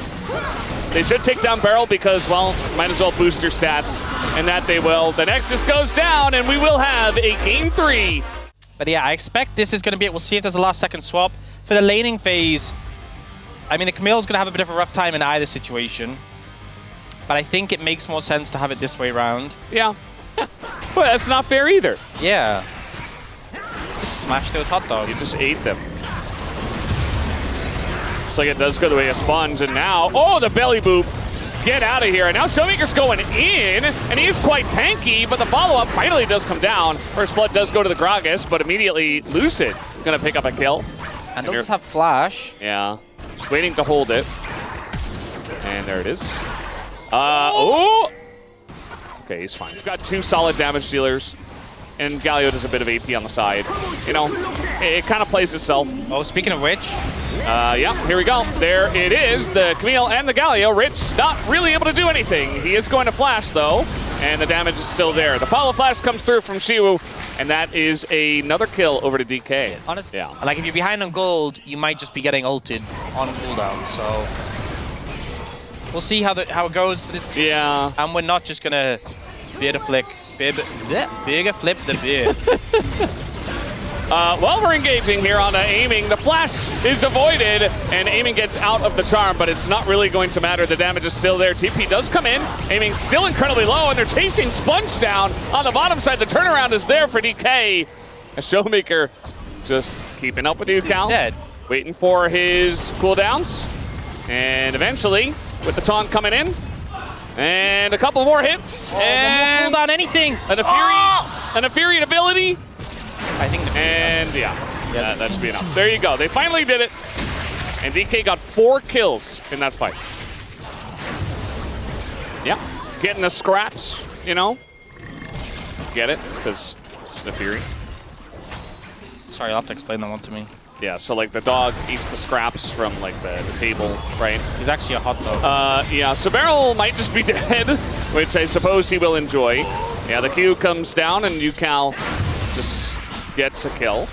They should take down Barrel because, well, might as well boost your stats, and that they will. The Nexus goes down, and we will have a game 3. But yeah, I expect this is going to be it. We'll see if there's a last second swap. For the laning phase, I mean, the Camille's going to have a bit of a rough time in either situation. But I think it makes more sense to have it this way around. Yeah. Well, that's not fair either. Yeah. Just smash those hot dogs. You just ate them. Looks like it does go the way of Sponge, and now, oh, the belly boop. Get out of here. And now Showmaker's going in, and he is quite tanky, but the follow-up finally does come down. First blood does go to the Gragas, but immediately Lucid going to pick up a kill. And they'll just have flash. Yeah. Just waiting to hold it. And there it is. Oh! Okay, he's fine. We've got 2 solid damage dealers, and Galio does a bit of AP on the side. You know, it kind of plays itself. Oh, speaking of which. Yeah, here we go. There it is, the Camille and the Galio. Rich not really able to do anything. He is going to flash, though, and the damage is still there. The follow flash comes through from Shiwu, and that is another kill over to DK. Honestly, yeah. Like, if you're behind on gold, you might just be getting ulted on cooldown, so we'll see how it goes for this. Yeah. And we're not just gonna bigger flip the beard. While we're engaging here on aiming, the flash is avoided, and aiming gets out of the charm, but it's not really going to matter. The damage is still there. TP does come in. Aiming still incredibly low, and they're chasing Sponge down on the bottom side. The turnaround is there for DK. A Showmaker just keeping up with you, Cal. Dead. Waiting for his cooldowns. And eventually, with the taunt coming in, and a couple more hits, and hold on anything. An Infuriate ability. I think. And yeah, that should be enough. There you go. They finally did it. And DK got 4 kills in that fight. Yeah, getting the scraps, you know. Get it? Because it's an Infuriate. Sorry, you'll have to explain that one to me. Yeah, so like the dog eats the scraps from like the table, right? He's actually a hot dog. Yeah, so Beryl might just be dead, which I suppose he will enjoy. Yeah, the Q comes down and UCal just gets a kill.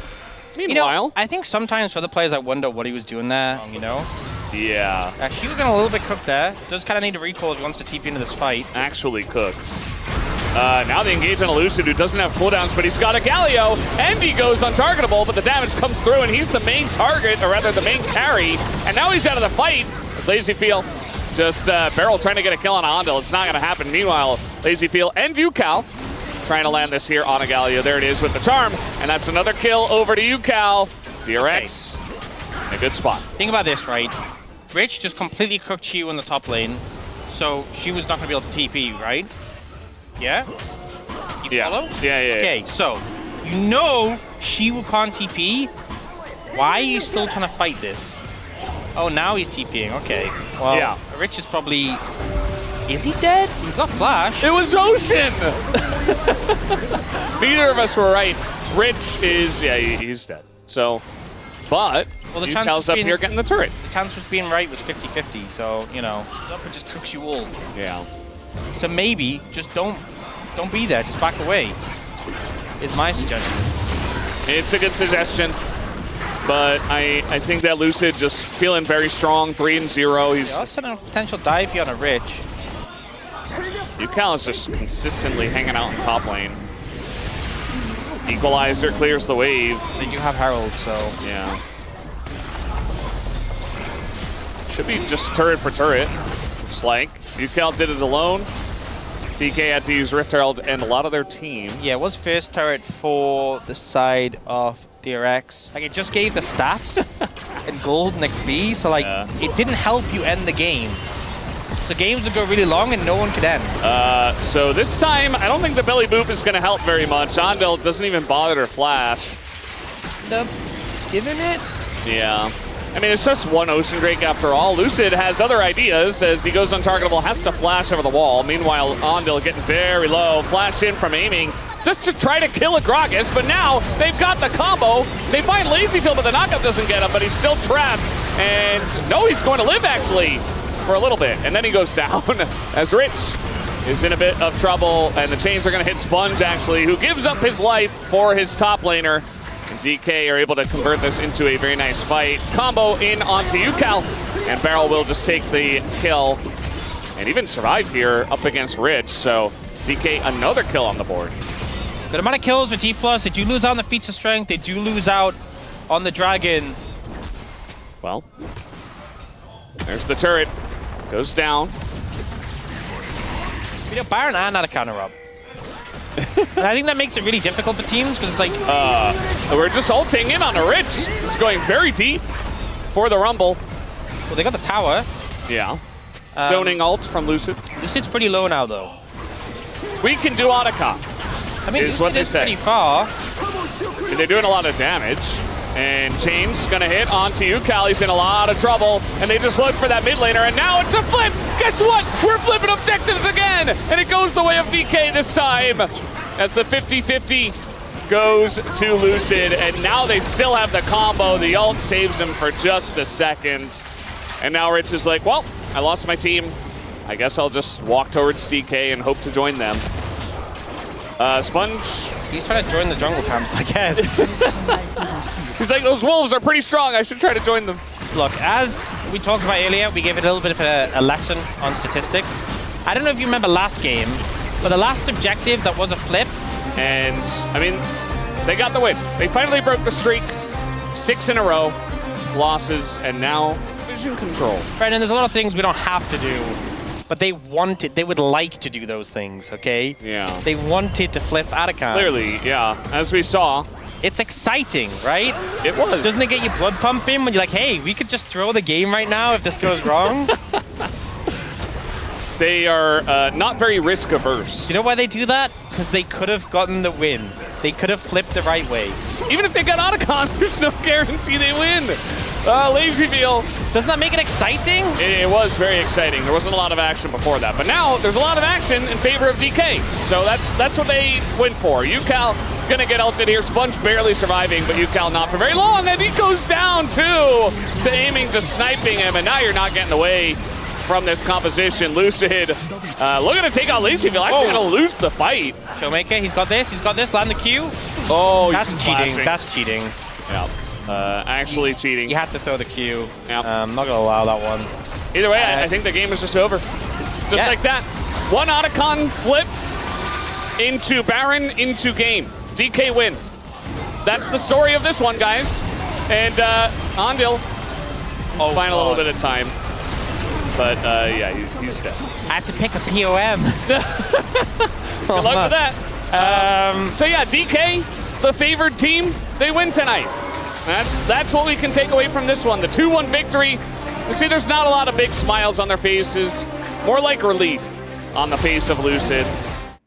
Meanwhile, you know, I think sometimes for the players I wonder what he was doing there, you know? Yeah. She was getting a little bit cooked there. Does kind of need a recall if he wants to TP into this fight. Actually cooked. Now they engage on a Lucid who doesn't have cooldowns, but he's got a Galio, and he goes untargetable, but the damage comes through, and he's the main target, or rather the main carry, and now he's out of the fight. As LazyFeel just Beryl trying to get a kill on Ondel. It's not going to happen. Meanwhile, LazyFeel and UCal trying to land this here on a Galio. There it is with the charm, and that's another kill over to UCal. DRX in a good spot. Think about this, right? Rich just completely cooked Chiu in the top lane, so she was not going to be able to TP, right? Yeah? You follow? Yeah. Okay, so you know Chiu can't TP. Why are you still trying to fight this? Oh, now he's TPing. Okay. Well, yeah. Rich is probably... Is he dead? He's got flash. It was Ocean! Neither of us were right. Rich is... Yeah, he's dead. So... But... Well, the UCal's up here getting the turret. The chance of being right was 50-50, so, you know, it just cooks you all. Yeah. So maybe just don't be there, just back away, is my suggestion. It's a good suggestion, but I think that Lucid just feeling very strong, 3-0. He's also a potential dive here on a Rich. UCal is just consistently hanging out in top lane. Equalizer clears the wave. They do have Herald, so... Yeah. Should be just turret for turret, looks like. UCal did it alone. DK had to use Rift Herald and a lot of their team. Yeah, it was first turret for the side of DRX. Like, it just gave the stats and gold and XP, so like, it didn't help you end the game. So games would go really long and no one could end. So this time, I don't think the belly boop is going to help very much. Ondel doesn't even bother to flash. Given it? Yeah. I mean, it's just one Ocean Drake after all. Lucid has other ideas as he goes untargetable, has to flash over the wall. Meanwhile, Ondel getting very low. Flash in from aiming just to try to kill a Gragas, but now they've got the combo. They find LazyFeel, but the knockup doesn't get him, but he's still trapped. And no, he's going to live, actually, for a little bit. And then he goes down as Rich is in a bit of trouble, and the chains are going to hit Sponge, actually, who gives up his life for his top laner. And DK are able to convert this into a very nice fight. Combo in onto UCal, and Beryl will just take the kill and even survive here up against Rich. So DK, another kill on the board. Good amount of kills for Dplus. They do lose out on the feats of strength. They do lose out on the dragon. Well, there's the turret. Goes down. You know, Baron and not a counter up. And I think that makes it really difficult for teams because it's like... we're just ulting in on a Rich. This is going very deep for the Rumble. Well, they got the tower. Yeah. Zoning ult from Lucid. Lucid's pretty low now, though. We can do Otacon. I mean, Lucid is pretty far. They're doing a lot of damage. And Chain's gonna hit onto UCal. He's in a lot of trouble. And they just look for that mid laner. And now it's a flip. Guess what? We're flipping objectives again. And it goes the way of DK this time. As the 50-50 goes to Lucid. And now they still have the combo. The ult saves him for just a second. And now Rich is like, well, I lost my team. I guess I'll just walk towards DK and hope to join them. Sponge. He's trying to join the jungle camps, I guess. He's like, those wolves are pretty strong. I should try to join them. Look, as we talked about earlier, we gave it a little bit of a lesson on statistics. I don't know if you remember last game, but the last objective that was a flip. And, I mean, they got the win. They finally broke the streak. 6 in a row. Losses, and now vision control. Brendan, there's a lot of things we don't have to do. But they would like to do those things, okay? Yeah. They wanted to flip Otacon. Clearly, yeah. As we saw, It's exciting, right? It was. Doesn't it get your blood pumping when you're like, hey, we could just throw the game right now if this goes wrong? They are not very risk averse. You know why they do that? Because they could have gotten the win. They could have flipped the right way. Even if they got Otacon, there's no guarantee they win. LazyVeal. Doesn't that make it exciting? It was very exciting. There wasn't a lot of action before that, but now there's a lot of action in favor of DK. So that's what they went for. UCal gonna get ulted here. Sponge barely surviving, but UCal not for very long, and he goes down too to aiming to sniping him, and now you're not getting away from this composition. Lucid looking to take out LazyVeal. Actually gonna lose the fight. Showmaker, he's got this, land the Q. Oh, that's he's cheating, flashing. that's cheating. Yeah. Actually cheating. You have to throw the Q. Yep. I'm not gonna allow that one. Either way, I think the game is just over. Just like that. One Otacon flip into Baron into game. DK win. That's the story of this one, guys. And Ondil find a little bit of time. But yeah, he's dead. I have to pick a POM. Good luck with that. So yeah, DK, the favored team, they win tonight. That's what we can take away from this one. The 2-1 victory. You see, there's not a lot of big smiles on their faces. More like relief on the face of Lucid.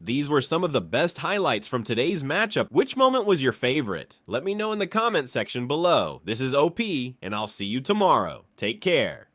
These were some of the best highlights from today's matchup. Which moment was your favorite? Let me know in the comment section below. This is OP, and I'll see you tomorrow. Take care.